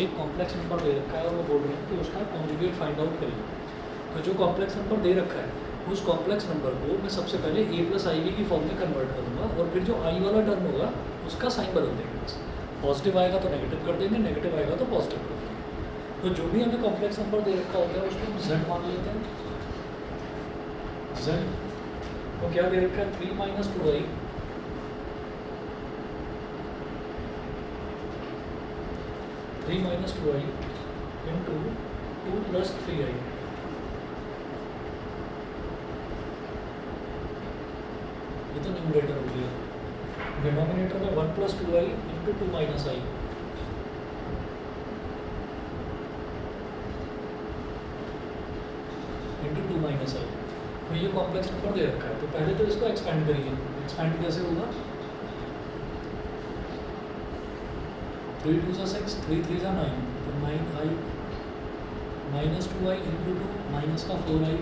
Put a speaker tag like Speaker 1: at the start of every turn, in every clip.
Speaker 1: एक complex number दे रखा है और वो बोल रहे हैं कि उसका कॉन्जुगेट फाइंड आउट करिए। तो जो कॉम्प्लेक्स नंबर दे रखा है उस कॉम्प्लेक्स नंबर को मैं सबसे पहले a प्लस आई वी की फॉर्म में कन्वर्ट करूँगा और फिर जो आई वाला टर्म होगा उसका साइन बदल देंगे। बस पॉजिटिव आएगा तो नेगेटिव कर देंगे, नेगेटिव आएगा तो पॉजिटिव कर देंगे। तो जो भी हमें कॉम्प्लेक्स नंबर दे रखा होता है उसको हम z मान लेते हैं। z तो क्या दे रखा है 3 minus 2i 3 minus 2i into 2 plus 3i। ये तो न्यूमरेटर हो गया। डिनोमिनेटर में 1 plus 2i into 2 minus i into 2 minus आई। तो ये कॉम्प्लेक्स नंबर दे रखा है। तो पहले तो इसको एक्सपेंड करिए। एक्सपेंड कैसे होगा? 3 2 सा 6, 3 3 सा 9, तो 9i minus 2i into 2 minus का 4i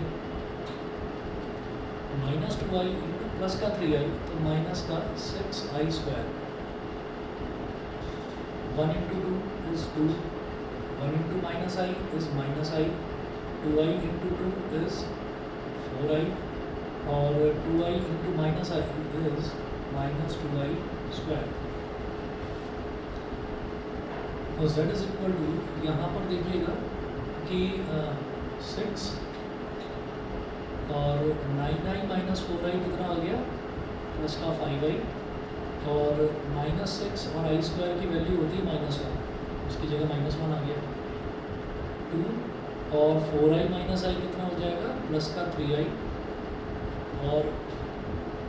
Speaker 1: minus 2i into plus का 3i तो माइनस का 6i square. 1 into 2 is 2, 1 into minus I is minus I, 2i into 2 is 4i और 2i into minus I is minus 2i square. तो z is equal to, यहाँ पर देखिएगा कि 6 और 9i माइनस 4i कितना आ गया प्लस का 5i और माइनस 6 और आई स्क्वायर की वैल्यू होती है -1, उसकी जगह -1 आ गया 2 और 4i माइनस आई कितना हो जाएगा प्लस का 3i और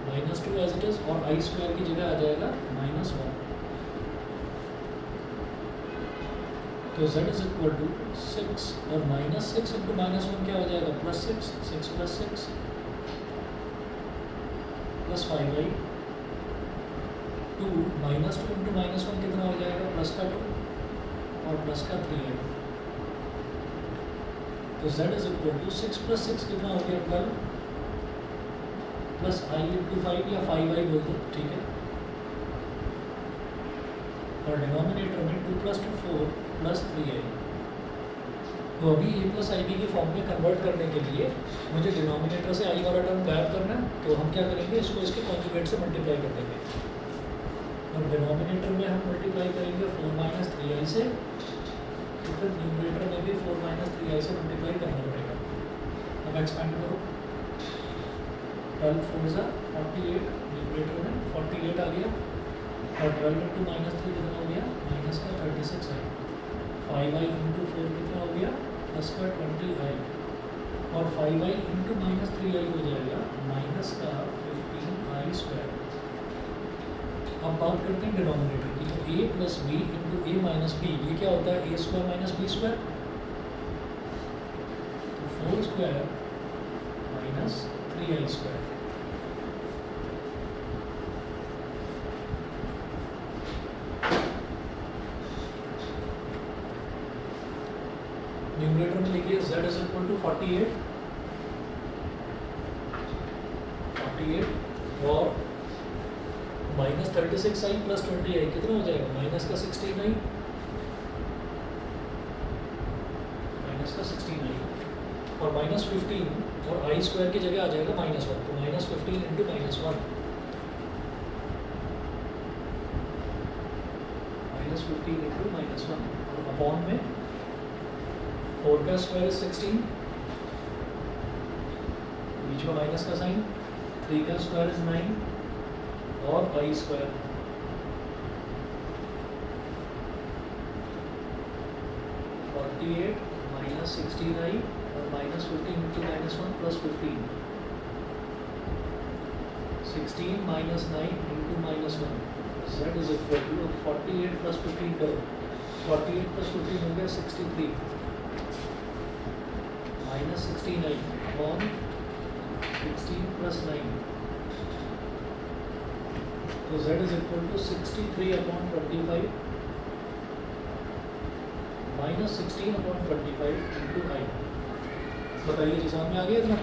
Speaker 1: -2 एज इट इज़ और आई स्क्वायर की जगह आ जाएगा -1। तो z इज इक्वल टू 6 और -6 इंटू -1 क्या हो जाएगा +6, 6 प्लस 6 प्लस 5i 2 -2 इंटू -1 कितना हो जाएगा प्लस का 2 और प्लस का 3i। तो z is equal to 6 plus 6 कितना हो गया 12 प्लस i इंटू 5 या 5i बोल दो, ठीक है। और डिनोमिनेटर में 2 प्लस 2 4 प्लस 3i। तो अभी a प्लस आई बी की फॉर्म में कन्वर्ट करने के लिए मुझे डिनोमिनेटर से आई वाला टर्म गायब करना है। तो हम क्या करेंगे, इसको इसके कॉन्जुगेट से मल्टीप्लाई कर देंगे और डिनोमिनेटर में हम मल्टीप्लाई करेंगे 4 माइनस 3i से, तो फिर न्यूमरेटर में भी 4 माइनस 3i से मल्टीप्लाई करना पड़ेगा। अब एक्सपेंड करो, 12 4 सा 48, न्यूमरेटर में 48 आ गया और 12 इंटू -3 कितना हो गया माइनस का 36i, 5i इंटू 4 कितना हो गया प्लस का 20i और 5i इंटू -3i हो जाएगा माइनस का 15i स्क्वायर। अब बात करते हैं डिनोमिनेटर की। तो a plus B into A minus B, ये क्या होता है a square minus B square, तो 4 square minus 3i square. Numerator में लिखिए z इज इक्वल टू 48 और माइनस 36i प्लस 20i कितना हो जाएगा माइनस का 16i, माइनस का 16i और माइनस 15 और आई स्क्वायर की जगह आ जाएगा -1, तो माइनस 15 इंटू -1 माइनस 15 इंटू -1 और अपॉन में 4 का स्क्वायर इज 16, बीच में माइनस का साइन, 3 का स्क्वायर इज 9 और आई स्क्वायर 48 माइनस 16i और minus 15 into -1 plus 15, 16 minus 9 into -1, z is equal to 48 plus 15 करो, 48 प्लस 15 हो गया 63 माइनस 16i अपॉन 16 प्लस 9, तो z is equal to 63 upon 25 minus 16 upon 25 into i. बताइए जी समझ में आ गया इतना?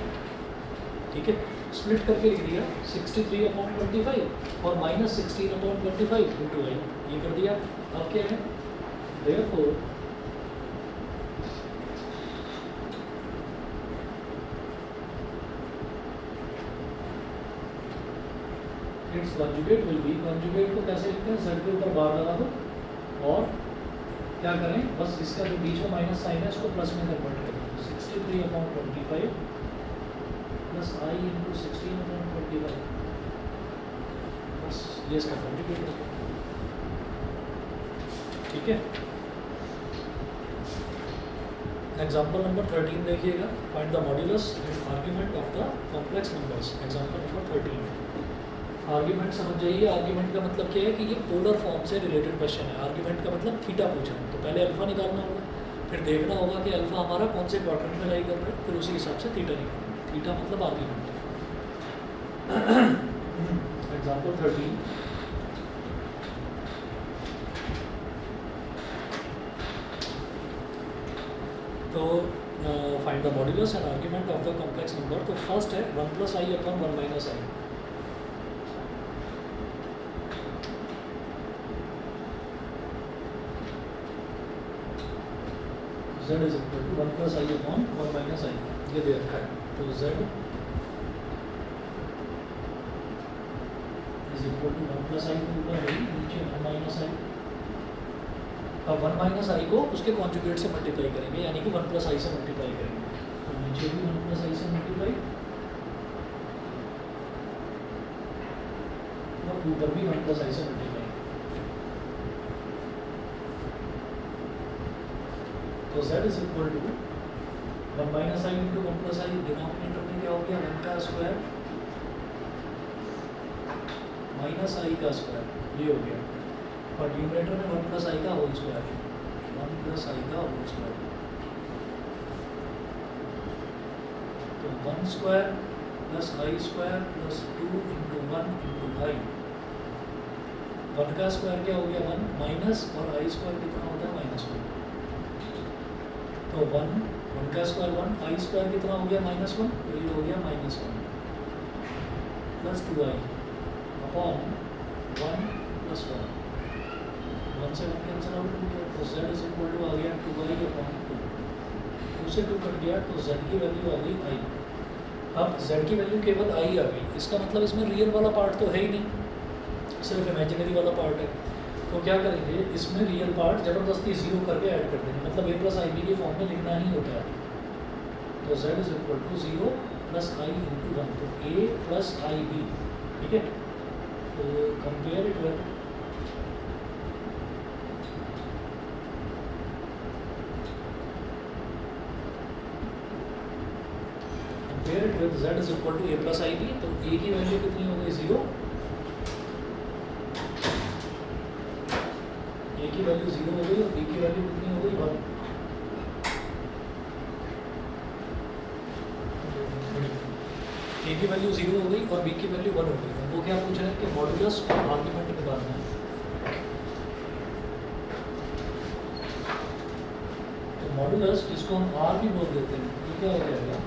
Speaker 1: ठीक है, स्प्लिट करके लिख दिया 63 अपॉन 25 और माइनस 16 अपॉन 25 इंटू आई, ये कर दिया। अब क्या है, therefore conjugate will be, conjugate को कैसे लिखते हैं, z के ऊपर बार लगा दो और क्या करें, बस इसका जो बीच में माइनस साइन है इसको प्लस में कन्वर्ट कर दो, 63/25 प्लस i इंटू 16/25, बस ये इसका कॉन्जुगेट है। ठीक है, एग्जाम्पल नंबर 13 देखिएगा, find the modulus and argument of the complex numbers. Example number 13, argument समझ जाइए। आर्ग्यूमेंट का मतलब क्या है कि ये पोलर फॉर्म से रिलेटेड क्वेश्चन है। आर्ग्यूमेंट का मतलब थीटा पूछ रहे हैं, तो पहले अल्फा निकालना होगा, फिर देखना होगा कि अल्फा हमारा कौन से क्वाड्रेंट में लाई कर रहा है, फिर उसी हिसाब से थीटा निकालेंगे। थीटा मतलब आर्ग्यूमेंट। एग्जाम्पल 13, तो find the modulus and argument of the complex number. तो फर्स्ट है 1 + i upon 1 - i। z is equal to 1 + i upon 1 - i, ये दे रखा है। तो z is equal to 1 + i के ऊपर है नीचे 1 - i। अब 1 - i को उसके कॉन्जुगेट से मल्टीप्लाई करेंगे, यानी कि 1 + i से मल्टीप्लाई करेंगे। तो नीचे भी 1 + i से मल्टीप्लाई और ऊपर भी 1 + i से मल्टीप्लाई। तो z is equal to 1 - i into 1 + i, denominator में क्या हो गया 1 का स्क्वायर माइनस i का स्क्वायर, ये हो गया, और न्यूमरेटर में 1 + i का होल स्क्वायर, 1 + i का होल स्क्वायर। तो 1 square plus i square plus 2 into 1 into i। 1 का स्क्वायर क्या हो गया 1 माइनस, और i स्क्वायर कितना होता है -1। तो 1 का स्क्वायर 1, i स्क्वायर कितना हो गया -1, तो ये हो गया -1 प्लस 2i अपॉन 1 + 1। 1 से 1 कैंसिल आउट हो गया, तो z इज इक्वल टू आ गया 2i अपॉन 2। 2 से 2 कट गया, तो z की वैल्यू आ गई i। अब z की वैल्यू केवल i आ गई, इसका मतलब इसमें रियल वाला पार्ट तो है ही नहीं, सिर्फ इमेजिनरी वाला पार्ट है। तो क्या करेंगे, इसमें रियल पार्ट ज़बरदस्ती 0 करके ऐड कर देंगे, मतलब a + ib के फॉर्म में लिखना ही होता है। तो z is equal to 0 + i into 1, तो a + ib। ठीक है, तो compare it with z is equal to a + ib। तो a की वैल्यू कितनी हो गई 0, a की वैल्यू 0 हो गई, और b की वैल्यू कितनी हो गई 1। a की वैल्यू 0 हो गई और b की वैल्यू 1 हो गई। वो क्या पूछ रहे हैं कि मॉड्यूलस और आर्ग्यूमेंट निकालना है। तो मॉड्यूलस जिसको हम r भी बोल देते हैं, ये क्या हो जाएगा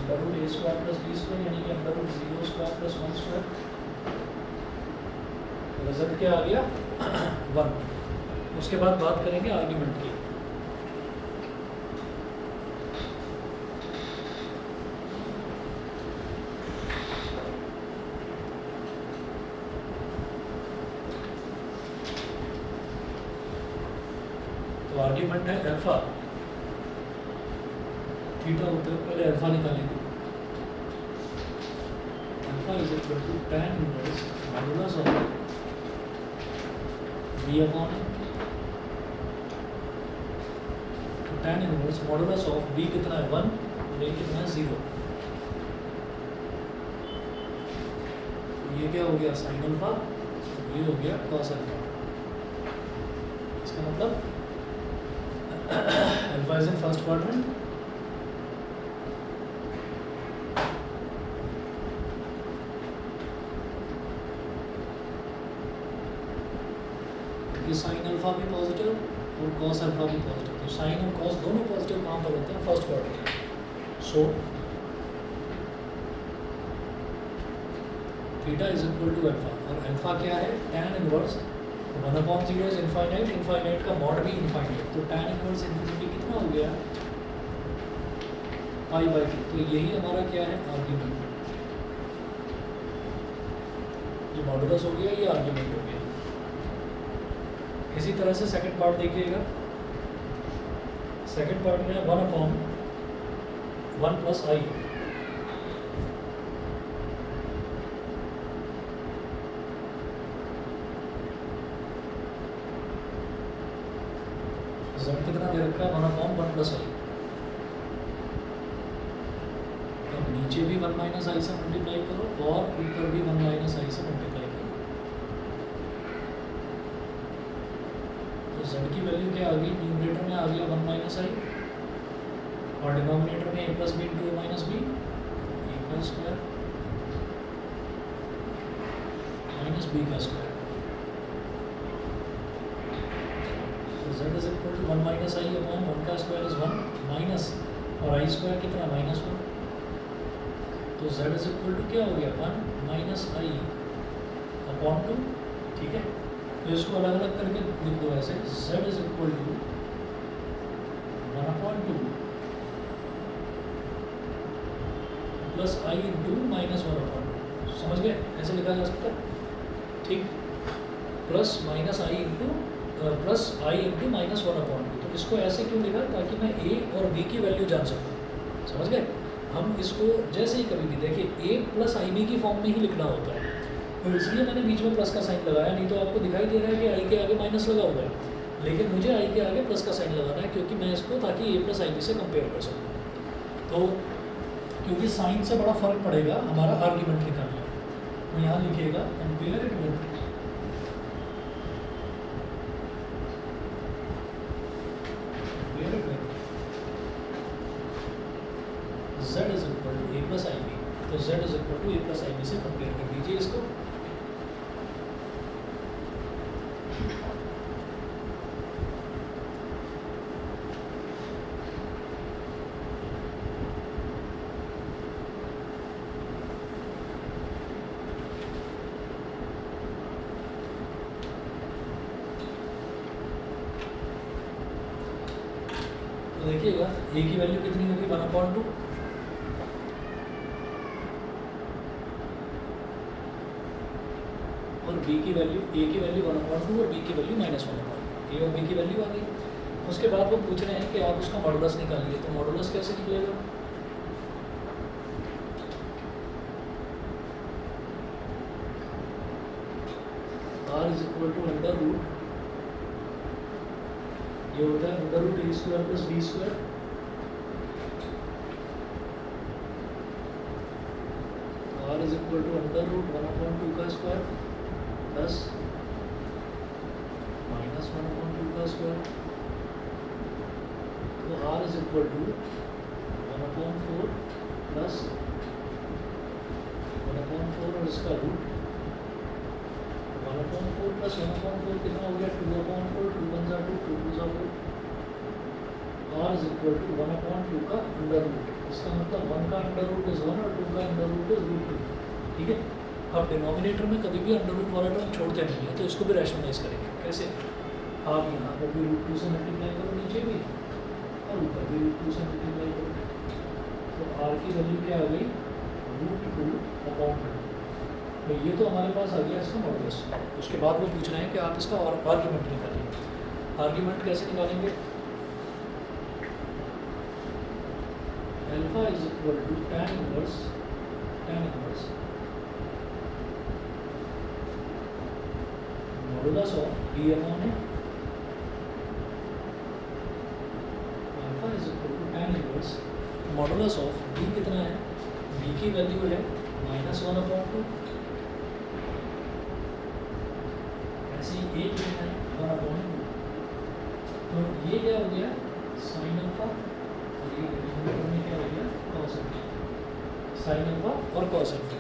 Speaker 1: √a² + b², यानी कि √0² + 1²। रिजल्ट क्या आ गया 1। उसके बाद बात करेंगे आर्ग्यूमेंट की। तो आर्ग्यूमेंट है अल्फा, थीटा होता है, पहले अल्फा निकालेंगे। Alpha is equal to tan inverse modulus of b upon a। tan inverse modulus of b कितना है 1 और a कितना है 0। ये क्या हो गया sin अल्फा, ये हो गया cos अल्फा। इसका मतलब alpha is in first quadrant, sine alpha भी पॉजिटिव और कॉस अल्फा भी पॉजिटिव। तो साइन और कॉस दोनों पॉजिटिव कहाँ पर होते हैं first quadrant. So theta is equal to alpha, और अल्फा क्या है tan inverse 1/0 is infinite, infinite का मॉड भी इनफाइनाइट। तो tan इनवर्स इन्फिनिटी कितना हो गया π/2। तो यही हमारा क्या है आर्ग्यूमेंट। ये मॉडुलस हो गया, ये आर्ग्यूमेंट हो गया। इसी तरह से सेकंड पार्ट देखिएगा। सेकंड पार्ट में 1/1 + i। z कितना दे रखा है 1/1 + i। अब नीचे भी 1 - i से मल्टीप्लाई करो और ऊपर भी 1 - i से मल्टीप्लाई करो। तो z की वैल्यू क्या आ गई, न्यूमरेटर में आ गया 1 - i और डिनोमिनेटर में a + b × a - b, a² - b²। z is equal to 1 - i upon 1² is 1 minus और i² कितना -1। तो z इज इक्वल टू क्या हो गया 1 - i अपॉन 2। ठीक है, तो इसको अलग अलग करके लिख दो ऐसे, z is equal to 1/2 plus i into -1/2। समझ गए, ऐसे लिखा जा सकता है। ठीक, प्लस माइनस आई इंटू -1/2। तो इसको ऐसे क्यों लिखा, ताकि मैं a और b की वैल्यू जान सकूँ। समझ गए, हम इसको जैसे ही कभी भी देखिए a + ib की फॉर्म में ही लिखना होता है, तो इसलिए मैंने बीच में प्लस का साइन लगाया। नहीं तो आपको दिखाई दे रहा है कि i के आगे माइनस लगा हुआ है, लेकिन मुझे i के आगे प्लस का साइन लगाना है, क्योंकि मैं इसको ताकि a + ib से कंपेयर कर सकूँ। तो क्योंकि साइन से बड़ा फर्क पड़ेगा हमारा आर्ग्यूमेंट निकालना। तो यहाँ लिखिएगा compare it with z is equal to a + ib। तो z is equal to a + ib से कंपेयर कर दीजिए इसको। तो देखिएगा a की वैल्यू कितनी होगी 1/2 और b की वैल्यू, a की वैल्यू 1/2 और b की वैल्यू -1/2। a और b की वैल्यू आ गई। उसके बाद वो पूछ रहे हैं कि आप उसका मॉडुलस निकालिए। तो मॉडुलस कैसे निकलेगा, r is equal to under root, ये होता है under root a² + b²। r is equal to under root 1/2 का स्क्वायर प्लस -1/2 का स्क्वायर। तो r is equal to 1/4 plus 1/4 और इसका रूट 1/4 प्लस 1/4 कितना हो गया 2/4, 2 × 1 = 2, 2 × 2 = 4। r इज इक्वल टू 1/2 का अंडर रूट। इसका मतलब 1 का अंडर रूट इज 1 और 2 का अंडर रूट इज √2। ठीक है, अब डिनोमिनेटर में कभी भी अंडर रूट वाला टर्म छोड़ते नहीं है, तो इसको भी रैशनलाइज करेंगे। कैसे, आप यहाँ पर भी √2 से मल्टीप्लाई करो, नीचे भी और ऊपर भी √2 से मल्टीप्लाई करो। तो r की वैल्यू क्या आ गई √2/2। तो ये तो हमारे पास आ गया इसका मॉडुलस। उसके बाद वो पूछ रहे हैं कि आप इसका और आर्ग्यूमेंट निकालिए। आर्ग्यूमेंट कैसे निकालेंगे, alpha is equal to tan inverse modulus of d upon a। Alpha is equal to tan inverse modulus of d कितना है, d की वैल्यू है -1/2। ऐसे ही a कितना है 1/2। तो ये क्या हो गया sin अल्फा और ये डिनोमिनेटर में क्या हो गया cos अल्फा। sin अल्फा और cos अल्फा।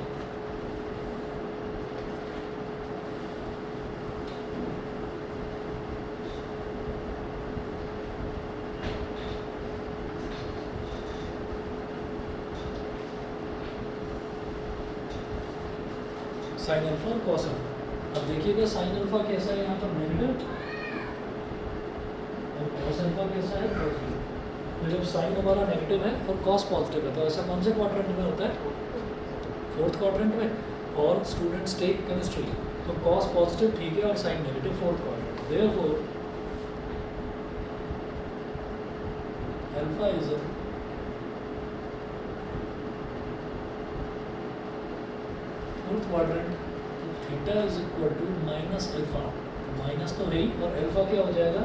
Speaker 1: साइन अल्फा और कॉस अल्फा। अब देखिएगा साइन अल्फा कैसा है यहाँ पर नेगेटिव और कॉस अल्फा कैसा है पॉजिटिव। तो जब साइन हमारा नेगेटिव है और कॉस पॉजिटिव है, तो ऐसा कौन से क्वाड्रेंट में होता है, 4th क्वाड्रेंट में। ऑल स्टूडेंट्स टेक केमिस्ट्री, तो कॉस पॉजिटिव ठीक है और sine negative fourth quadrant, therefore alpha is fourth quadrant, theta is equal to minus alpha, minus तो है ही और अल्फा क्या हो जाएगा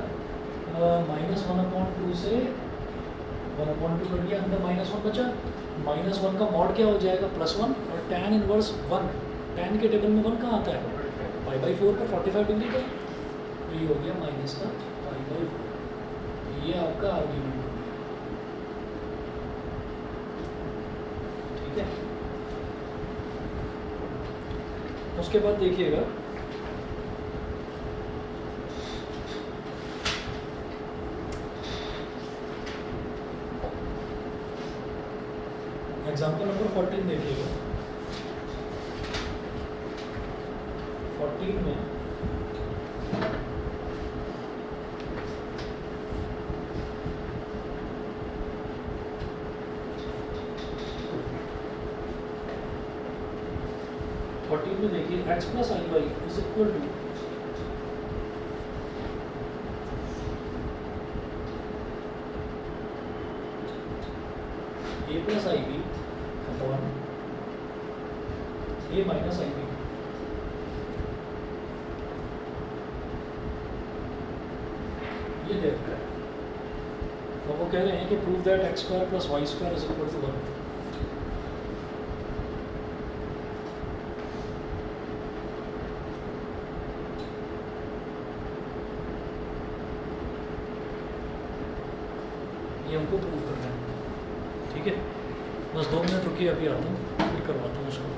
Speaker 1: -1/2 से 1/2 कर दिया, अंदर -1 बचा, -1 का मॉड क्या हो जाएगा +1 और tan इनवर्स 1, tan के टेबल में 1 कहाँ आता है π/4 पर 45 डिग्री का, तो ये हो गया माइनस का π/4, ये आपका आर्ग्यूमेंट हो गया, ठीक है। उसके बाद देखिएगा एग्जाम्पल नंबर 14 देखिएगा, 14 में देखिए x plus I Y is equal to a plus I B upon a minus I B, ये दे रखा है। तो वो कह रहे हैं कि prove that X square plus Y square is equal to 1। ये हमको प्रूव करना है, ठीक है। बस 2 मिनट रुकिए, अभी आता हूँ फिर करवाता हूँ उसको।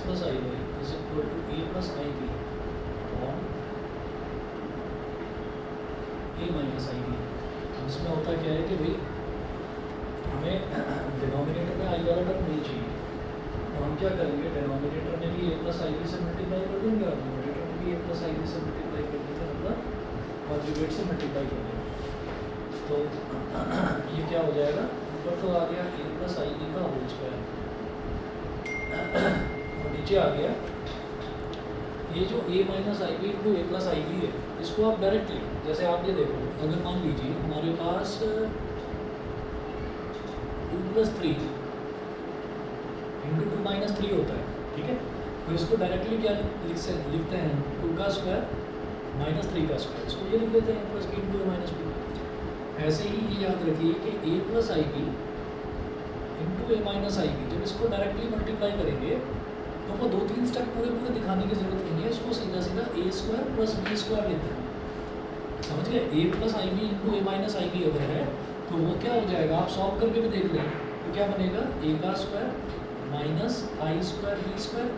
Speaker 1: Plus I Y is equal to A plus I B upon A minus I B. इसमें होता क्या है कि भाई हमें डिनोमिनेटर में आई वाला टर्म नहीं चाहिए, तो हम क्या करेंगे, डिनोमिनेटर में भी ए प्लस आई बी से मल्टीप्लाई कर देंगे और न्यूमरेटर में भी ए प्लस आई बी से मल्टीप्लाई कर देंगे, मतलब कॉन्जुगेट से मल्टीप्लाई कर देंगे। तो ये क्या हो जाएगा, ऊपर तो आ गया ए प्लस आई बी का होल स्क्वायर और नीचे आ गया ये जो ए minus I b into a plus I b है, इसको आप डायरेक्टली जैसे आप ये देखो, अगर मान लीजिए हमारे पास 2 + 3 इंटू 2 - 3 होता है, ठीक है, तो इसको डायरेक्टली क्या लिखते हैं, 2 का स्क्वायर माइनस 3 का स्क्वायर, इसको ये लिख देते हैं प्लस बी इंटू ए माइनस बी। ऐसे ही ये याद रखिए कि ए प्लस आई बी इंटू ए माइनस आई बी, जब इसको डायरेक्टली मल्टीप्लाई करेंगे तो वो 2-3 स्टेप पूरे दिखाने की जरूरत नहीं है, इसको सीधा सीधा ए स्क्वायर प्लस बी स्क्वायर लिखते हैं, समझ गए। ए प्लस आई बी इंटू ए माइनस आई बी अगर है तो वो क्या हो जाएगा, आप सॉल्व करके भी देख लें तो क्या बनेगा, ए का square minus i square B square,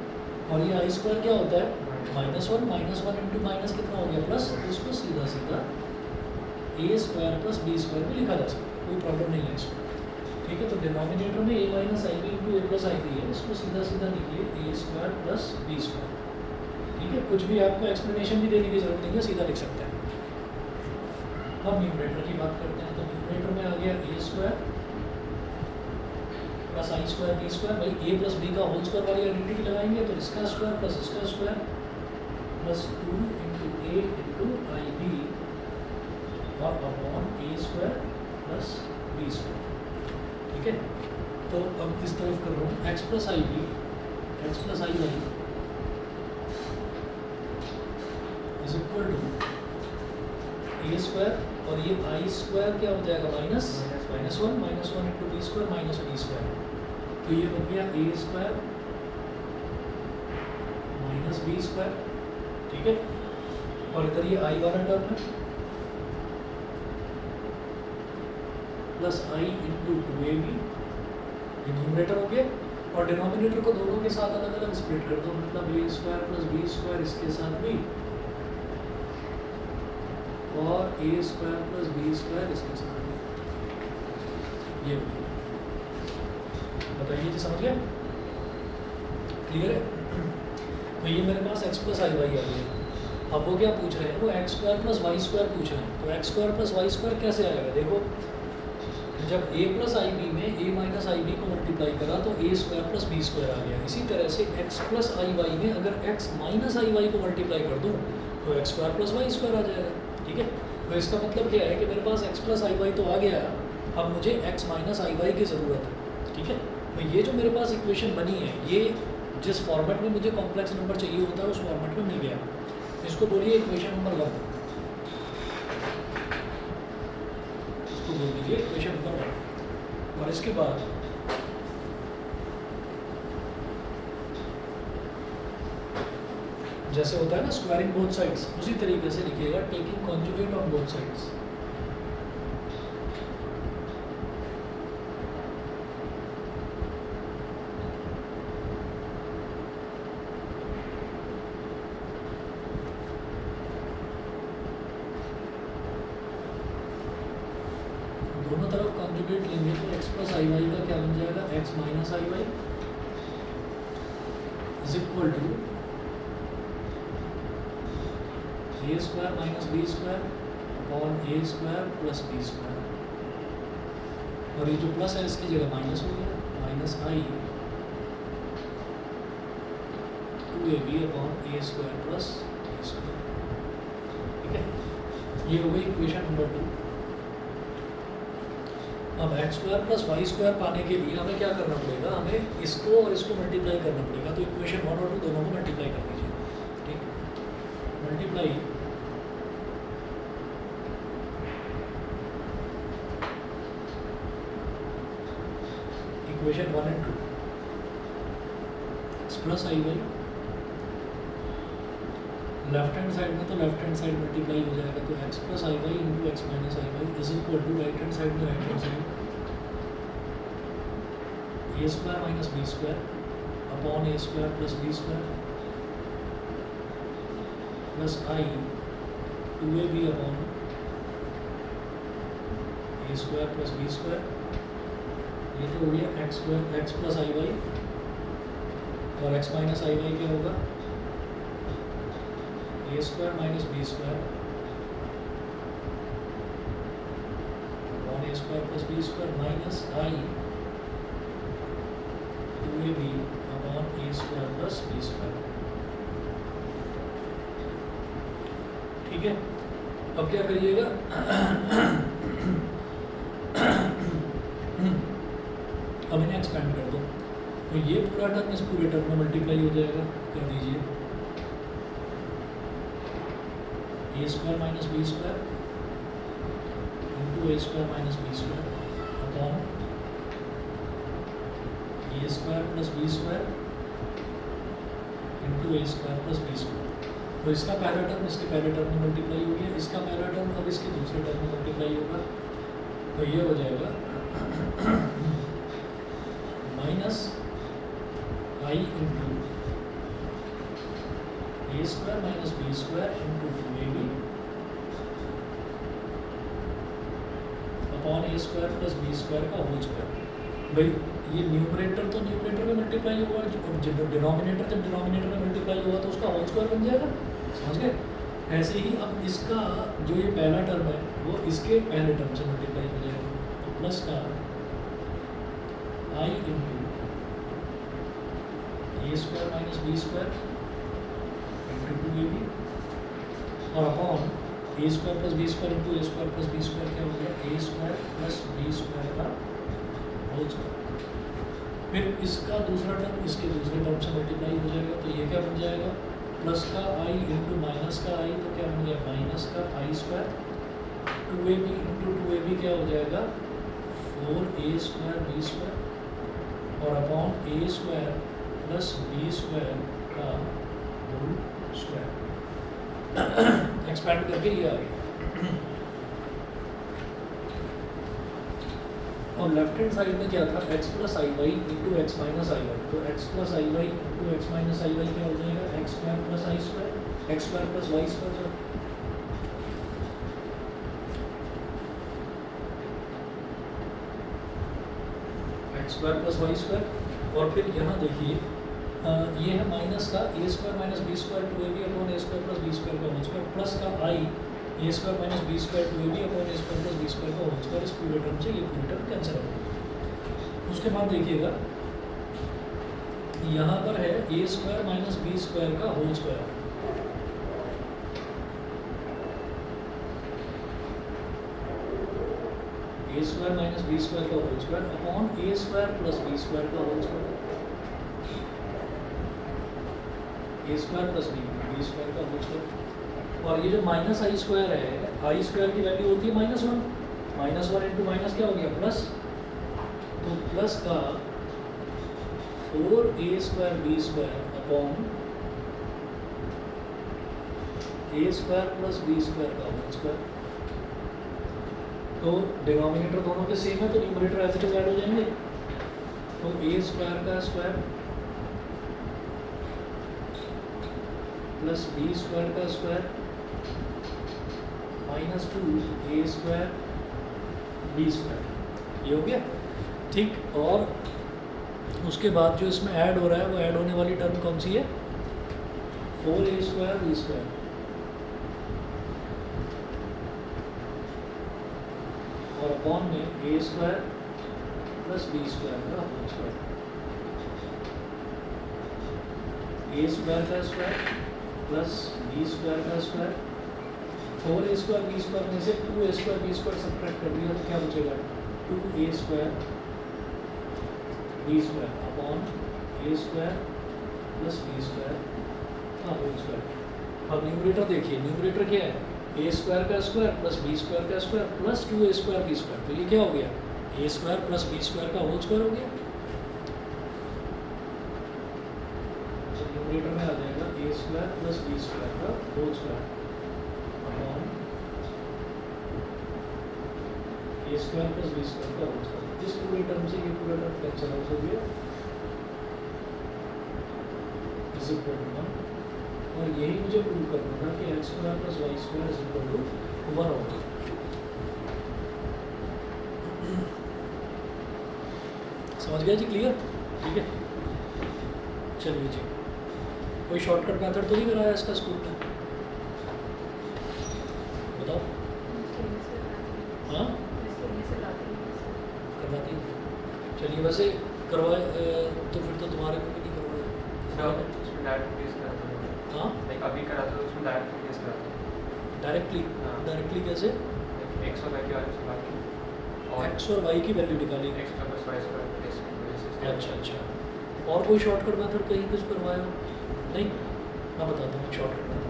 Speaker 1: और ये आई स्क्वायर क्या होता है -1 इंटू माइनस कितना हो गया प्लस, तो इसको सीधा सीधा ए स्क्वायर प्लस बी स्क्वायर भी लिखा जा सकता है, कोई प्रॉब्लम नहीं है इसमें, ठीक है। तो डिनोमिनेटर में A minus I b into a plus I b है, इसको सीधा सीधा लिखिए ए स्क्वायर प्लस बी स्क्वायर, ठीक है, कुछ भी आपको एक्सप्लेनेशन भी देने की जरूरत नहीं है, सीधा लिख सकते हैं। अब न्यूमरेटर की बात करते हैं, तो न्यूमरेटर में आ गया ए स्क्वायर प्लस आई स्क्वायर बी स्क्वायर, भाई ए प्लस बी का होल स्क्वायर वाली आइडेंटिटी लगाएंगे तो इसका स्क्वायर प्लस इसका square plus 2 into A into I B और अपॉन ए स्क्वायर प्लस बी स्क्वायर, ठीक है। तो अब इस तरफ कर रहा हूँ X plus I B X plus I Y is equal to A square, और ये आई स्क्वायर क्या हो जाएगा -1 into B square minus B square, तो ये बन गया ए स्क्वायर माइनस बी स्क्वायर, ठीक है, और इधर ये आई वाला टर्म है प्लस आई इंटू 2ab, ये न्यूमरेटर हो गया, और डिनोमिनेटर को दोनों के साथ अलग अलग स्प्लिट कर दो, मतलब ए स्क्वायर प्लस बी स्क्वायर इसके साथ भी और ए स्क्वायर प्लस बी स्क्वायर इसके साथ भी, ये बताइए जी, समझ गए, क्लियर है। तो ये मेरे पास एक्स प्लस आई वाई आ गया, अब वो क्या पूछ रहे हैं, वो X square plus Y square पूछ रहे हैं, तो x square plus Y square कैसे आएगा, देखो जब ए प्लस आई बी में ए माइनस आई बी को मल्टीप्लाई करा तो ए स्क्वायर प्लस बी स्क्वायर आ गया, इसी तरह से एक्स प्लस आई वाई में अगर एक्स माइनस आई वाई को मल्टीप्लाई कर दूँ तो x square plus Y square आ जाएगा, ठीक है। तो इसका मतलब क्या है कि मेरे पास एक्स प्लस आई वाई तो आ गया, अब मुझे एक्स माइनस आई वाई की ज़रूरत है, ठीक है। तो ये जो मेरे पास इक्वेशन बनी है, ये जिस फॉर्मेट में मुझे कॉम्प्लेक्स नंबर चाहिए होता है उस फॉर्मेट में मिल गया, इसको बोलिए इक्वेशन नंबर 1, इसको बोल दीजिए इक्वेशन नंबर 1, और इसके बाद जैसे होता है ना स्क्वायरिंग बोथ साइड्स, उसी तरीके से लिखिएगा taking conjugate on both sides, दोनों तरफ कॉन्जुगेट लेंगे तो एक्स प्लस आई वाई का क्या बन जाएगा, X minus I Y is equal to A square minus B square upon A square plus B square, और ये जो प्लस है इसकी जगह माइनस हो गया, minus i 2ab upon A square plus B square, ठीक है। ये हो गई इक्वेशन नंबर 2। अब x square plus Y square पाने के लिए हमें क्या करना पड़ेगा, हमें इसको और इसको मल्टीप्लाई करना पड़ेगा, तो इक्वेशन 1 और 2 दोनों को मल्टीप्लाई कर दीजिए, ठीक, multiply equation 1 and 2, x plus I y, left hand side में तो लेफ्ट हैंड साइड मल्टीप्लाई हो जाएगा, तो x plus I y into x minus I Y is equal to right hand side में right hand side a square minus B square upon A square plus B square plus i 2ab upon A square plus B square. ये तो हो गया x square x plus आई y, और x minus आई y क्या होगा, a square minus B square upon A square plus B square minus i 2ab upon A square plus B square. ठीक है, अब क्या करिएगा अब इन्हें एक्सपेंड कर दो, तो ये पूरा टर्म इस पूरे टर्म में मल्टीप्लाई हो जाएगा। कर दीजिए a square minus B square into a square minus B square upon A square plus B square into a square plus B square. तो इसका पहला टर्म इसके पहले टर्म में मल्टीप्लाई हो गया, इसका पहला टर्म अब इसके दूसरे टर्म में मल्टीप्लाई होगा, तो ये हो जाएगा minus i into a square minus B square into 2ab upon A square plus B square का होल स्क्वायर। भाई ये न्यूमरेटर तो न्यूमरेटर में मल्टीप्लाई होगा, और डिनोमिनेटर जब डिनोमिनेटर में मल्टीप्लाई होगा तो उसका होल स्क्वायर बन जाएगा। समझ गए? ऐसे ही अब इसका जो ये पहला टर्म है वो इसके पहले टर्म से मल्टीप्लाई हो जाएगा, तो प्लस का i into a square minus B square into 2ab और upon A square plus B square into a square plus B square क्या हो गया, ए स्क्वायर प्लस बी स्क्वायर का होल स्क्वायर। फिर इसका दूसरा टर्म इसके दूसरे टर्म से मल्टीप्लाई हो जाएगा, तो ये क्या बन जाएगा, प्लस का आई इंटू माइनस का आई, तो क्या बन गया माइनस का आई स्क्वायर 2ab इंटू 2ab क्या हो जाएगा 4a स्क्वायर बी स्क्वायर और अपॉन ए स्क्वायर प्लस बी स्क्वायर का होल स्क्वायर। एक्सपेंड करके ये आ गया। और लेफ्ट हैंड साइड में क्या था, x प्लस आई वाई इंटू एक्स माइनस आई वाई, तो x प्लस आई वाई इंटू एक्स माइनस आई वाई क्या हो जाएगा, एक्स स्क्वायर प्लस आई square x square plus Y square, x square plus Y square. और फिर यहाँ देखिए ये है माइनस का a square minus B square 2ab upon A square plus B square का होल स्क्वायर प्लस का i a square minus B square 2ab upon A square plus B square का होल स्क्वायर। इस पूरे term से ये पूरी term cancel हो। उसके बाद देखिएगा यहाँ पर है a square minus B square का whole square, a square minus B square का होल स्क्वायर अपॉन ए स्क्वायर प्लस बी स्क्वायर का whole square, a square plus B square का होल स्क्वायर। और ये जो माइनस आई स्क्वायर है, आई square की value होती है माइनस वन इंटू माइनस क्या हो गया प्लस, तो प्लस का 4a square B square upon ए स्क्वायर प्लस बी स्क्वायर का होल स्क्वायर। तो डिनोमिनेटर दोनों के सेम है तो numerator as it is add हो जाएंगे, तो ए स्क्वायर का स्क्वायर प्लस बी स्क्वायर का square minus 2a square B square, ये हो गया ठीक। और उसके बाद जो इसमें ऐड हो रहा है वो ऐड होने वाली टर्म कौन सी है, 4a स्क्वायर बी स्क्वायर और अपॉन में a square plus B square का होल स्क्वायर, ए स्क्वायर का स्क्वायर प्लस बी स्क्वायर का square, 4a square B square में से 2a square B square subtract कर दिया तो क्या बचेगा 2a square B square upon ए स्क्वायर प्लस बी स्क्वायर का होल स्क्वायर। अब न्यूमरेटर देखिए, न्यूमरेटर क्या है, ए स्क्वायर का स्क्वायर प्लस बी स्क्वायर का square plus 2a square B square, तो ये क्या हो गया ए स्क्वायर प्लस बी स्क्वायर का होल स्क्वायर हो गया। तो न्यूमरेटर में आ जाएगा a square plus B square का होल स्क्वायर अपॉन ए स्क्वायर प्लस बी स्क्वायर का होल स्क्वायर। इस पूरे टर्म से ये पूरा टर्म कैंसिल आउट हो गया। इज इक्वल टू 1, और यही मुझे प्रूव करना था कि x square plus Y square is equal to 1 होगा। समझ गया जी, क्लियर? ठीक है, चलिए जी। कोई शॉर्टकट मेथड तो नहीं कराया इसका स्कूल में? बताओ। हाँ, करवाती है। चलिए, वैसे करवाए तो फिर तो तुम्हारे को भी नहीं करवाए। हाँ,
Speaker 2: अभी करा तो उसमें डायरेक्ट रिप्लेस करा था।
Speaker 1: डायरेक्टली?
Speaker 2: हाँ।
Speaker 1: डायरेक्टली कैसे?
Speaker 2: एक्स और वाई की वैल्यू निकाल के और
Speaker 1: एक्स और वाई की वैल्यू निकाली।
Speaker 2: X plus Y square plus की वजह से।
Speaker 1: अच्छा, और कोई शॉर्टकट मेथड कहीं कुछ करवाया हो? नहीं, मैं बताता हूँ शॉर्टकट मेथड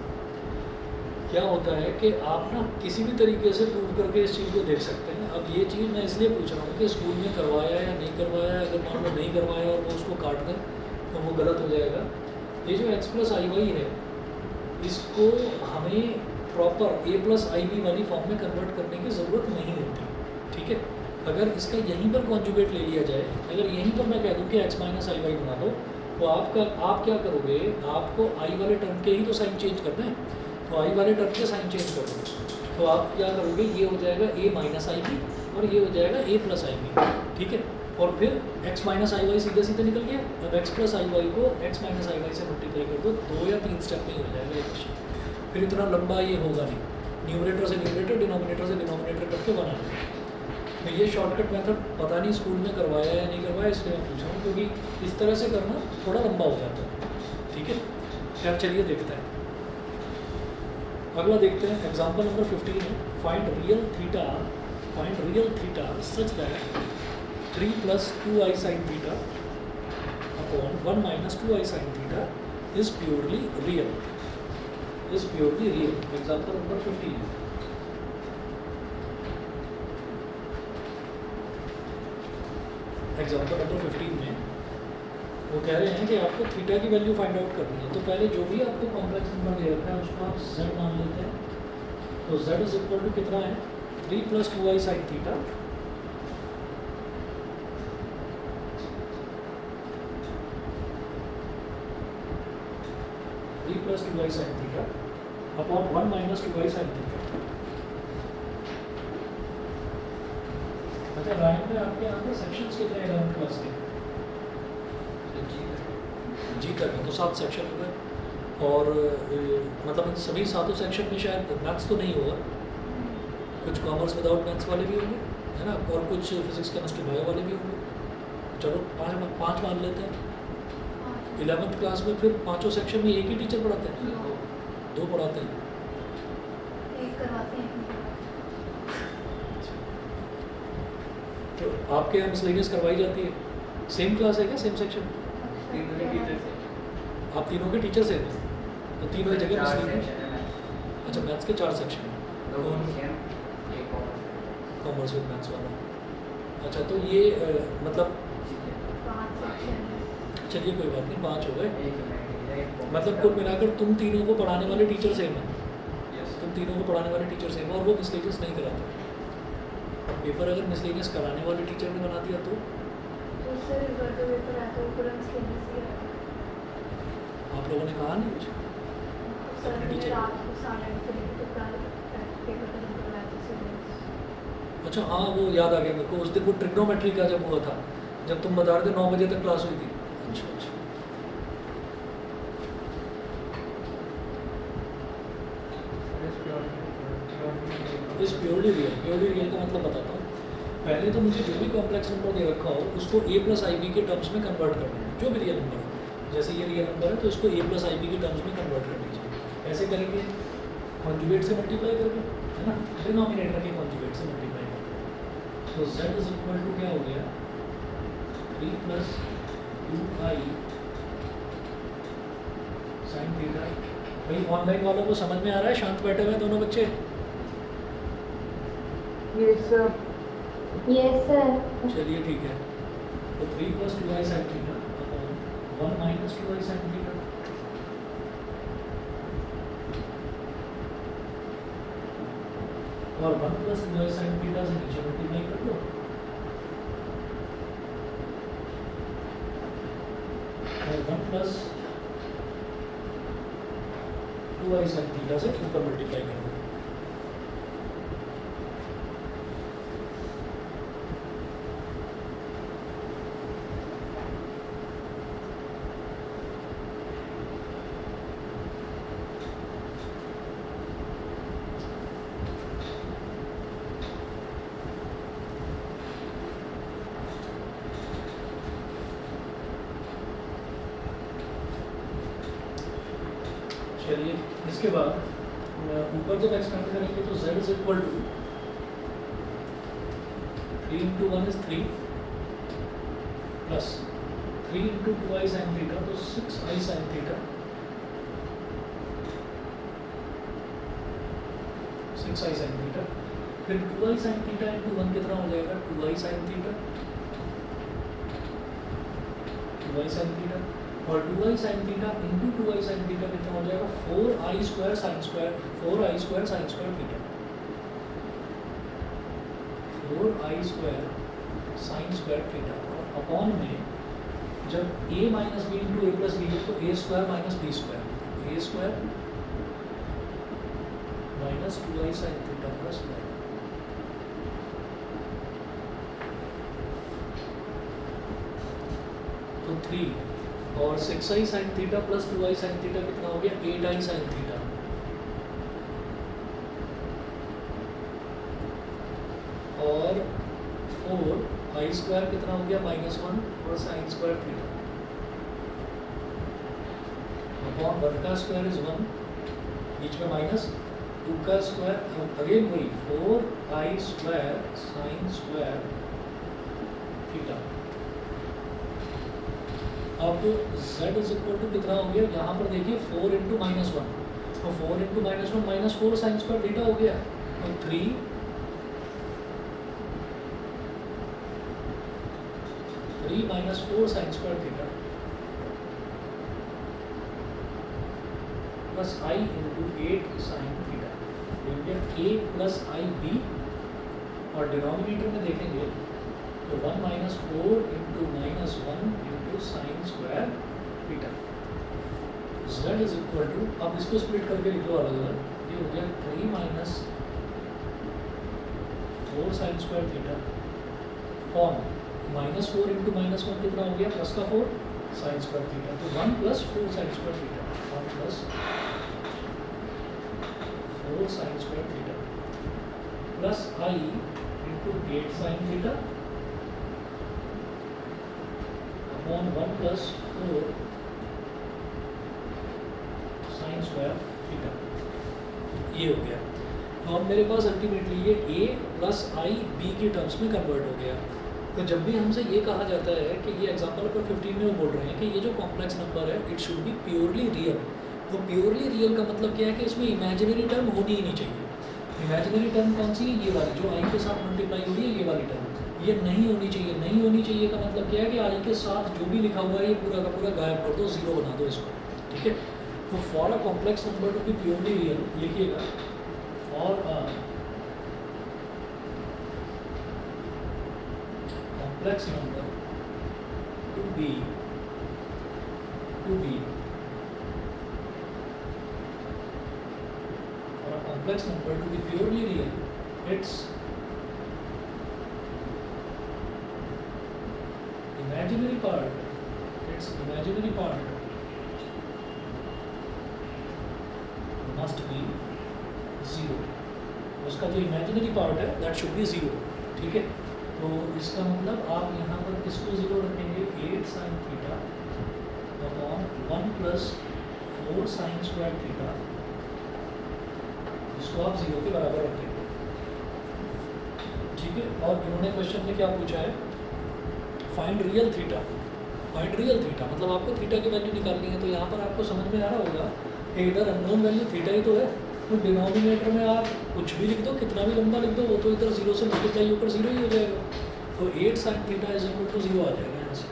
Speaker 1: क्या होता है कि आप ना किसी भी तरीके से प्रूव करके इस चीज़ को देख सकते हैं। अब ये चीज़ मैं इसलिए पूछ रहा हूँ कि स्कूल में करवाया या नहीं करवाया, अगर मान लो नहीं करवाया और वो उसको काट दें तो वो गलत हो जाएगा। ये जो एक्स प्लस आई वाई है, इसको हमें proper A plus I B वाली फॉर्म में कन्वर्ट करने की ज़रूरत नहीं होती, ठीक है। अगर इसका यहीं पर कॉन्जुगेट ले लिया जाए, अगर यहीं पर मैं कह दूँ कि एक्स माइनस आई वाई बना दो, तो आप क्या करोगे, आपको आई वाले टर्म के ही तो साइन चेंज करना है, तो आई वाले टर्म के साइन चेंज कर दो। तो आप क्या करोगे, ये हो जाएगा ए माइनस आई बी और ये हो जाएगा ए प्लस आई बी, ठीक है। और फिर x माइनस आई वाई सीधे सीधे निकल गया। अब x प्लस आई वाई को x माइनस आई वाई से मल्टीप्लाई कर दो, 2 या 3 स्टेप में ही हो जाएगा ये क्वेश्चन। फिर इतना लंबा ये होगा नहीं, न्यूमरेटर से न्यूमरेटर, डिनोमिनेटर से डिनोमिनेटर करके बनाना। तो ये शॉर्टकट मेथड पता नहीं स्कूल में करवाया या नहीं करवाया, इसलिए मैं पूछ रहा हूँ, क्योंकि इस तरह से करना थोड़ा लंबा हो जाता है, ठीक है। खैर चलिए देखते हैं, अगला देखते हैं। एग्जाम्पल नंबर 15 है, find real theta such that 3 plus 2i sin theta upon 1 minus 2i sin theta is purely real. Example number 15. Example number 15 में वो कह रहे हैं कि आपको थीटा की वैल्यू फाइंड आउट करनी है। तो पहले जो भी आपको कॉम्प्लेक्स नंबर दे रखा है उसको आप z मान लेते हैं। तो z इज इक्वल टू कितना है, 3 plus 2i sin theta plus 2i sin theta upon 1 minus 2i sin theta। अच्छा, राइम में आपके यहाँ पे सेक्शंस कितने हैं 11th क्लास के? जी तक है, तो 7 सेक्शन हो गए। और मतलब इन सभी 7 सेक्शन में शायद मैथ्स तो नहीं होगा, कुछ कॉमर्स विदाउट मैथ्स वाले भी होंगे, है ना, और कुछ फिजिक्स केमिस्ट्री बायो वाले भी होंगे। चलो 5 मान लेते हैं। 11th क्लास में फिर 5 सेक्शन में एक ही टीचर पढ़ाते हैं? 2 पढ़ाते हैं,
Speaker 3: एक करवाते हैं।
Speaker 1: तो आपके यहाँ मिसलेनियस करवाई जाती है? सेम क्लास है क्या, सेम सेक्शन? आप तीनों के टीचर से हैं, तो तीनों की जगह मिसलेनियस। अच्छा, मैथ्स के 4 सेक्शन, कॉमर्स विद मैथ्स वाला। अच्छा, तो ये मतलब चलिए कोई बात नहीं, 5 हो गए। मतलब कुल मिलाकर तुम तीनों को पढ़ाने वाले टीचर सेम है, तुम तीनों को पढ़ाने वाले टीचर सेम है, और वो मिसलेनियस नहीं कराते। और पेपर अगर मिसलेनियस कराने वाले टीचर ने बना दिया तो आप लोगों ने कहा नहीं कुछ अपने टीचर? अच्छा हाँ, वो याद आ गया मेरे को, उस दिन वो ट्रिग्नोमेट्री का जब हुआ था, जब तुम बता रहे थे 9 बजे तक क्लास हुई थी। अच्छा अच्छा, इस प्योरली रियल का मतलब बताता हूँ। पहले तो मुझे जो भी कॉम्प्लेक्स नंबर दे रखा हो उसको a प्लस आई बी के टर्म्स में कन्वर्ट करना है, जो भी रियल नंबर है। जैसे ये रियल नंबर है तो इसको a प्लस आई बी के टर्म्स में कन्वर्ट कर लीजिए। ऐसे करेंगे कॉन्जुगेट से मल्टीप्लाई करके, है ना, डिनोमिनेटर के कॉन्जुगेट से मल्टीप्लाई करके। तो z इज इक्वल टू क्या हो गया, 3 plus 2i sin थीटा। भाई ऑनलाइन वालों को समझ में आ रहा है? शांत बैठे हुए दोनों बच्चे?
Speaker 3: Yes sir.
Speaker 1: चलिए ठीक है, तो 3 plus 2i sin theta upon 1 minus 2i sin theta. और 1 plus 2i sin थीटा से नीचे मल्टीप्लाई कर दो, और 1 plus 2i sin थीटा से ऊपर मल्टीप्लाई कर दो। चलिए इसके बाद ऊपर जब एक्सपेंड करेंगे तो z is equal to 3 into 1 is 3 plus 3 into 2i sin theta तो 6i sin theta 6i sin theta फिर 2i sin थीटा इंटू 1 कितना हो जाएगा 2i sin theta 2i sin theta और 2i sin theta into 2i sin theta कितना हो जाएगा 4i square sin square 4i square sin square theta 4i square sin square theta और upon में जब a minus b into a plus b है तो a square minus B square a square minus 2i sin theta plus y तो 3 और 6i sin theta plus 2i sin theta कितना हो गया 8i sin थीटा और 4i स्क्वायर कितना हो गया -1 और sin स्क्वायर थीटा अपॉन 1 का स्क्वायर इज 1 बीच में माइनस 2 का स्क्वायर अगेन वही 4i square sin square theta. अब z इज इक्वल टू कितना हो गया यहाँ पर देखिए 4 इंटू -1 तो 4 इंटू -1 -4 साइन स्क्वायर थीटा हो गया तो 3 -4 sine square theta plus i into 8 sine theta हो गया a प्लस आई बी और डिनोमिनेटर में देखेंगे तो 1 -4 into -1 into sine square theta z is equal to अब इसको स्प्लिट करके लिख लो अलग अलग ये हो गया 3 -4 sine square theta form -4 into -1 कितना हो गया प्लस का 4 साइन स्क्वायर थीटा तो 1 + 4 sine square theta 1 + 4 sine square theta plus i into 8 sine theta upon 1 + 4 sine square theta ये हो गया। तो अब मेरे पास अल्टीमेटली ये a प्लस आई b की टर्म्स में कन्वर्ट हो गया। तो जब भी हमसे ये कहा जाता है कि ये एग्जांपल नंबर 15 में वो बोल रहे हैं कि ये जो कॉम्प्लेक्स नंबर है it should be purely real. तो प्योरली रियल का मतलब क्या है कि इसमें इमेजिनरी टर्म होनी ही नहीं चाहिए। इमेजिनरी टर्म कौन सी है ये वाली जो i के साथ मल्टीप्लाई हो रही है ये वाली टर्म ये नहीं होनी चाहिए। नहीं होनी चाहिए का मतलब क्या है कि i के साथ जो भी लिखा हुआ है ये पूरा का पूरा गायब कर दो जीरो बना दो इसको ठीक है। तो for a complex number to be purely real लिखिएगा for a complex number to be for a complex number to be purely real its imaginary part must be zero। उसका जो imaginary part है that should be zero ठीक है। तो इसका मतलब आप यहाँ पर किसको जीरो रखेंगे 8 sine theta upon 1 + 4 sine square theta इसको आप जीरो के बराबर रखेंगे ठीक है। और इन्होंने क्वेश्चन में क्या पूछा है find real theta. Find real theta मतलब आपको थीटा की वैल्यू निकालनी है। तो यहाँ पर आपको समझ में आ रहा होगा कि इधर अननोन वैल्यू थीटा ही तो है तो डिनोमिनेटर में आप कुछ भी लिख दो कितना भी लंबा लिख दो वो तो इधर जीरो से मल्टीप्लाई होकर जीरो ही हो जाएगा। तो 8 sine theta is equal to zero आ जाएगा यहाँ से।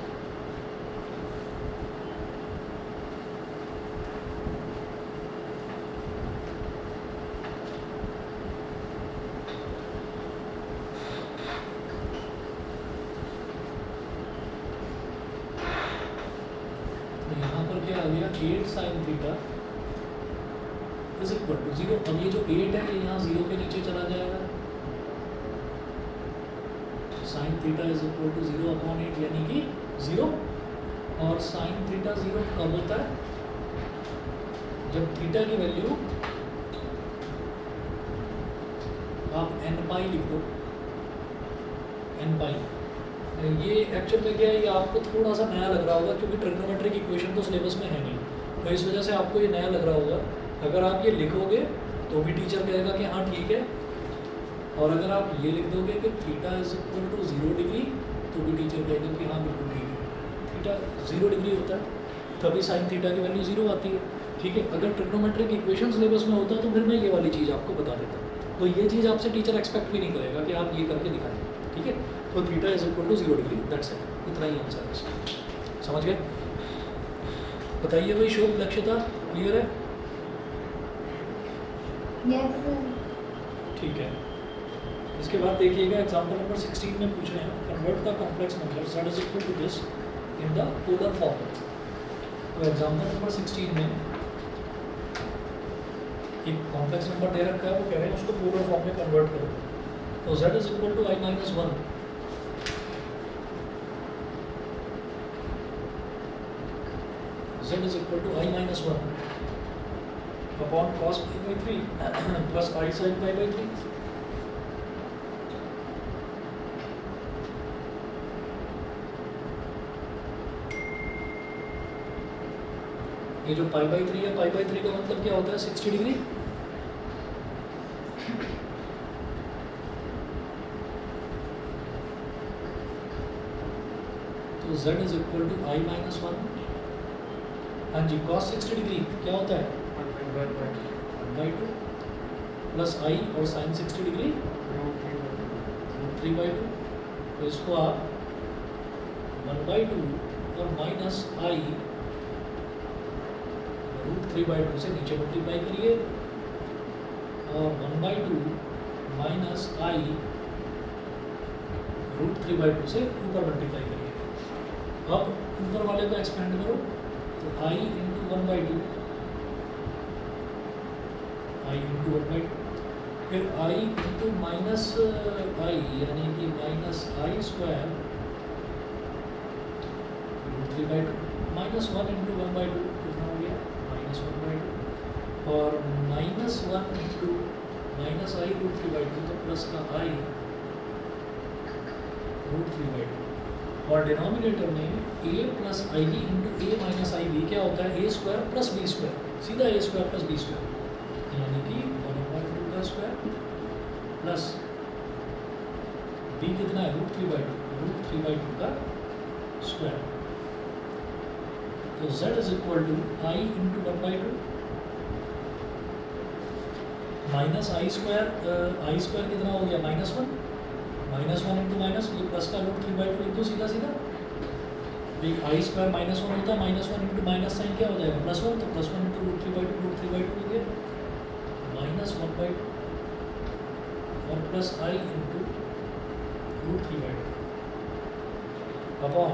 Speaker 1: तो यहाँ पर क्या आ गया 8 sine theta is equal to 0। अब ये जो 8 है ये यहाँ 0 के नीचे चला जाएगा, sine theta is equal to 0 upon 8 यानी कि 0। और साइन थीटा 0 कब होता है? जब थीटा की वैल्यू आप n पाई लिख दो, n पाई। ये एक्चुअल में क्या है, ये आपको थोड़ा सा नया लग रहा होगा क्योंकि ट्रिग्नोमेट्रिक इक्वेशन तो सिलेबस में है नहीं, तो इस वजह से आपको ये नया लग रहा होगा। अगर आप ये लिखोगे तो भी टीचर कहेगा कि हाँ ठीक है, और अगर आप ये लिख दोगे कि theta is equal to 0 degree तो भी टीचर कहेगा कि हाँ बिल्कुल ठीक है, थीटा 0 डिग्री होता है तभी साइन थीटा की वैल्यू 0 आती है। ठीक है, अगर ट्रिग्नोमेट्रिक इक्वेशन सिलेबस में होता तो फिर मैं ये वाली चीज़ आपको बता देता, तो ये चीज़ आपसे टीचर एक्सपेक्ट भी नहीं करेगा कि आप ये करके दिखाएं। ठीक है, तो theta is equal to 0 degree, that's it, इतना ही आंसर है इसका। समझ गए? बताइए भाई, शोभ लक्ष्यता क्लियर है?
Speaker 3: Yes sir.
Speaker 1: ठीक है, इसके बाद देखिएगा एग्जाम्पल नंबर 16 में पूछ रहे हैं convert the complex number z is equal to this in the polar form. तो एग्जाम्पल नंबर 16 में एक कॉम्प्लेक्स नंबर दे रखा है, वो कह रहे हैं उसको पोलर फॉर्म में कन्वर्ट करो। तो z is equal to i minus 1, z is equal to i minus 1 upon cos pi by 3 plus i sin pi by 3। ये जो पाई बाई 3 है, पाई बाई 3 का मतलब क्या होता है? 60 डिग्री। तो z is equal to i minus 1। हाँ जी, cos 60 डिग्री क्या होता है? 1/2 प्लस i और sin 60 डिग्री 3/2। तो इसको आप 1/2 और माइनस i √3/2 से नीचे मल्टीप्लाई करिए और 1/2 माइनस i √3/2 से ऊपर मल्टीप्लाई करिए। अब ऊपर वाले को एक्सपेंड करो तो i इंटू 1/2, i इंटू 1/2, फिर i इंटू माइनस i यानी कि minus i square √3/2, minus 1 into 1/2 कितना हो गया? -1/2 और -1 इंटू माइनस आई √3/2 तो प्लस का i √3/2 और डिनोमिनेटर में a plus I b into A minus I b क्या होता है? a square plus B square, सीधा a square plus B square यानी कि 1/2 का स्क्वायर प्लस b कितना है? √3/2 का स्क्वायर। तो z is equal to i into 1/2 minus i square कितना हो गया? -1, -1 इंटू माइनस, ये प्लस का √3/2 लिख दो सीधा सीधा। एक आई स्क्वायर -1 होता है, -1 इंटू माइनस साइन क्या हो जाएगा? +1, तो +1 इंटू √3/2 हो गया -1/2 और प्लस आई इंटू √3/2 अपॉन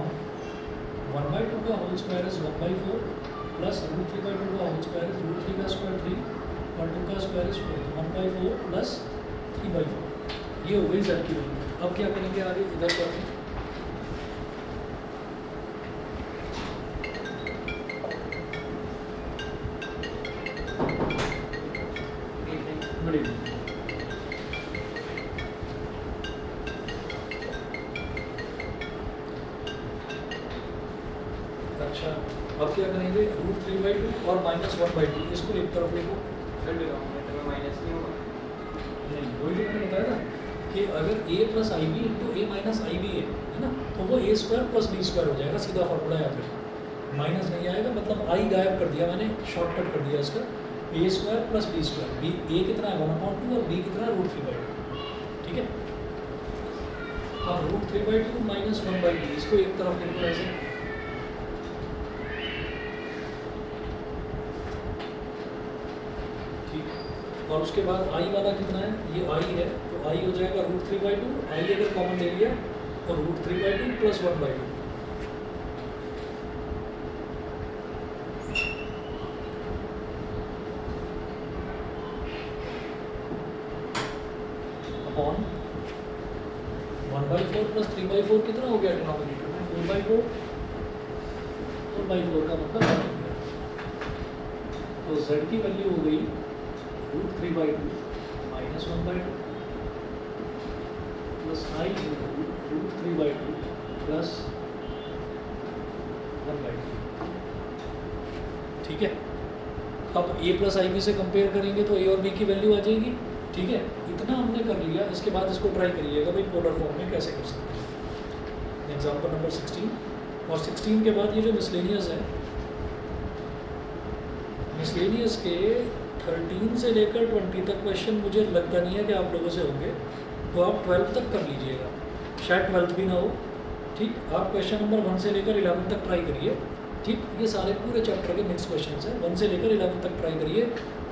Speaker 1: 1/2 का होल स्क्वायर इज 1/4 प्लस √3/2 का होल स्क्वायर इज √3 का स्क्वायर 3 और 2 का स्क्वायर इज 4, 1/4 प्लस 3/4। ये हो गई z की वैल्यू। अब क्या करेंगे आगे? इधर करके बड़ी अच्छा, अब क्या करेंगे? √3/2 और -1/2 इसको एक तरफ लिखो।
Speaker 2: सर डिनोमिनेटर में माइनस नहीं होगा?
Speaker 1: नहीं, वही जो मैंने बताया ना कि अगर a plus I b into A minus I b है ना, तो वो a square plus B square हो जाएगा, सीधा फॉर्मूला याद रखो। माइनस नहीं आएगा, मतलब i गायब कर दिया मैंने, शॉर्टकट कर दिया इसका। a square plus B square, b a कितना है? 1/2 और b कितना है? √3/2। ठीक है, अब √3/2 माइनस 1/2 इसको एक तरफ लिखो ऐसे। ठीक, और उसके बाद i वाला कितना है? ये i है, तो i हो जाएगा √3/2, i अगर कॉमन ले लिया तो √3/2 प्लस 1/2। प्लस 3/4 कितना हो गया डिनोमिनेटर में 4/4, 4/4 का मतलब 1 हो गया। तो z की वैल्यू हो गई √3/2 minus 1/2 plus I into √3/2 plus 1/2। ठीक है, अब a प्लस आई बी से कंपेयर करेंगे तो a और b की वैल्यू आ जाएगी। ठीक है, इतना हमने कर लिया। इसके बाद इसको ट्राई करिएगा भाई पोलर फॉर्म में कैसे कर सकते हैं। एग्जाम्पल नंबर 16 और 16 के बाद ये जो मिसलेनियस है, मिसलेनियस के 13 से लेकर 20 तक क्वेश्चन मुझे लगता नहीं है कि आप लोगों से होंगे, तो आप 12 तक कर लीजिएगा, शायद 12th भी ना हो। ठीक, आप क्वेश्चन नंबर 1 से लेकर 11 तक ट्राई करिए। ठीक, ये सारे पूरे चैप्टर के नेक्स्ट क्वेश्चन हैं, 1 से लेकर 11 तक ट्राई करिए।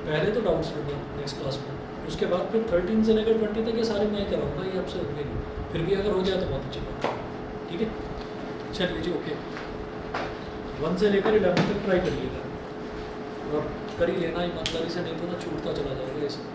Speaker 1: पहले तो डाउट्स लूँगा नेक्स्ट क्लास में, उसके बाद फिर 13 से लेकर 20 तक ये सारे मैं कराऊंगा, ये आपसे होंगे नहीं। फिर भी अगर हो जाए तो बहुत अच्छी बात है। ठीक है, चलिए जी, ओके। 1 से लेकर 11 तक ट्राई करिएगा और कर ही लेना ईमानदारी से, नहीं तो ना छूटता चला जाएगा इसमें।